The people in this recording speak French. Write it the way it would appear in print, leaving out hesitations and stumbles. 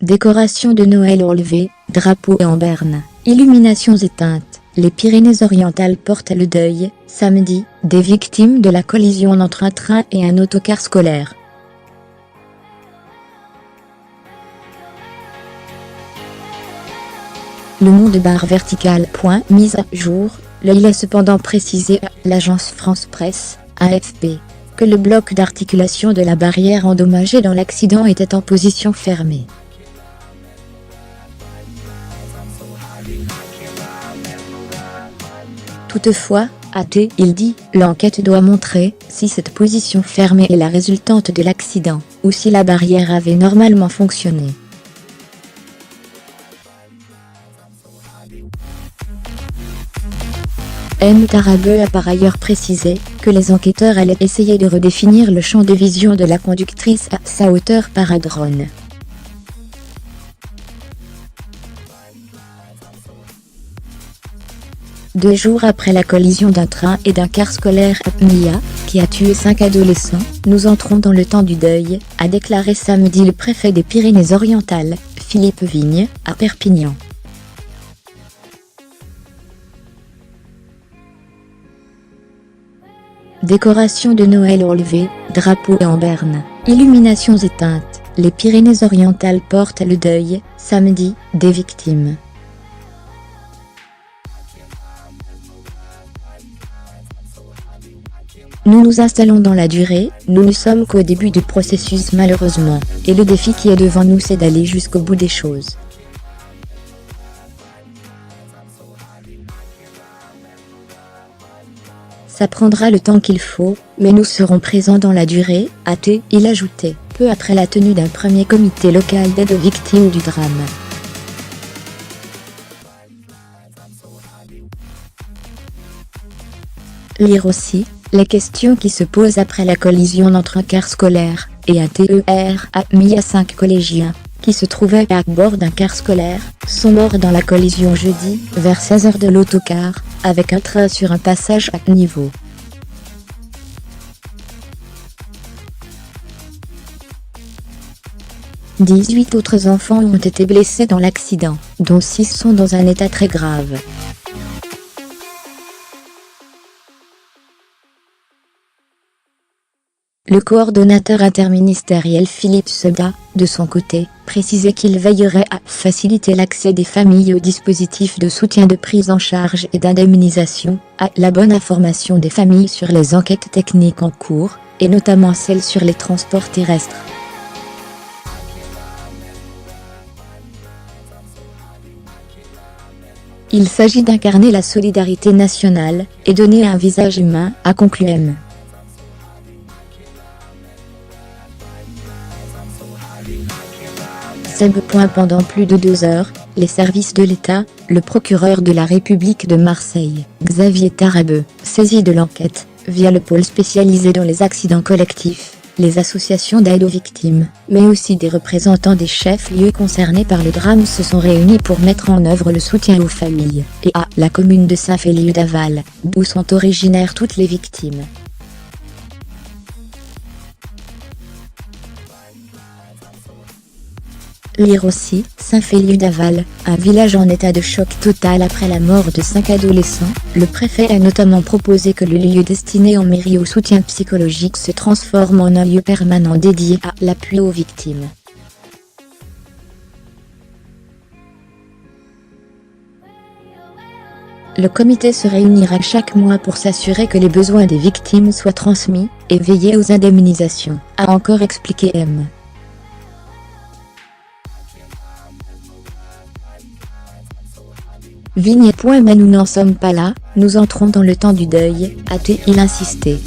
Décoration de Noël enlevée, drapeau en berne, illuminations éteintes. Les Pyrénées-Orientales portent le deuil, samedi, des victimes de la collision entre un train et un autocar scolaire. Le monde barre vertical. Mise à jour, il est cependant précisé à l'agence France Presse, AFP, que le bloc d'articulation de la barrière endommagée dans l'accident était en position fermée. Toutefois, il dit, l'enquête doit montrer si cette position fermée est la résultante de l'accident, ou si la barrière avait normalement fonctionné. Tarabe a par ailleurs précisé que les enquêteurs allaient essayer de redéfinir le champ de vision de la conductrice à sa hauteur par un drone. Deux jours après la collision d'un train et d'un car scolaire à Mia, qui a tué 5 adolescents, nous entrons dans le temps du deuil, a déclaré samedi le préfet des Pyrénées-Orientales, Philippe Vigne, à Perpignan. Décoration de Noël enlevée, drapeau en berne, illuminations éteintes. Les Pyrénées-Orientales portent le deuil, samedi, des victimes. Nous nous installons dans la durée, nous ne sommes qu'au début du processus malheureusement, et le défi qui est devant nous c'est d'aller jusqu'au bout des choses. Ça prendra le temps qu'il faut, mais nous serons présents dans la durée, a-t-il ajouté, peu après la tenue d'un premier comité local d'aide aux victimes du drame. Lire aussi, les questions qui se posent après la collision entre un car scolaire et un TER à Mia. 5 collégiens, qui se trouvaient à bord d'un car scolaire, sont morts dans la collision jeudi, vers 16h de l'autocar, avec un train sur un passage à niveau. « 18 autres enfants ont été blessés dans l'accident, dont 6 sont dans un état très grave. Le coordonnateur interministériel Philippe Sebda, de son côté, précisait qu'il veillerait à faciliter l'accès des familles aux dispositifs de soutien de prise en charge et d'indemnisation, à la bonne information des familles sur les enquêtes techniques en cours, et notamment celles sur les transports terrestres. Il s'agit d'incarner la solidarité nationale, et donner un visage humain, a conclu M. Pendant plus de 2 heures, les services de l'État, le procureur de la République de Marseille, Xavier Tarabe, saisi de l'enquête, via le pôle spécialisé dans les accidents collectifs, les associations d'aide aux victimes, mais aussi des représentants des chefs-lieux concernés par le drame se sont réunis pour mettre en œuvre le soutien aux familles, et à la commune de Saint-Féliu-d'Aval, d'où sont originaires toutes les victimes. Lire aussi, Saint-Féliu-d'Aval, un village en état de choc total après la mort de 5 adolescents. Le préfet a notamment proposé que le lieu destiné en mairie au soutien psychologique se transforme en un lieu permanent dédié à l'appui aux victimes. Le comité se réunira chaque mois pour s'assurer que les besoins des victimes soient transmis, et veiller aux indemnisations, a encore expliqué M. Vigne. Mais nous n'en sommes pas là, nous entrons dans le temps du deuil, a-t-il insisté.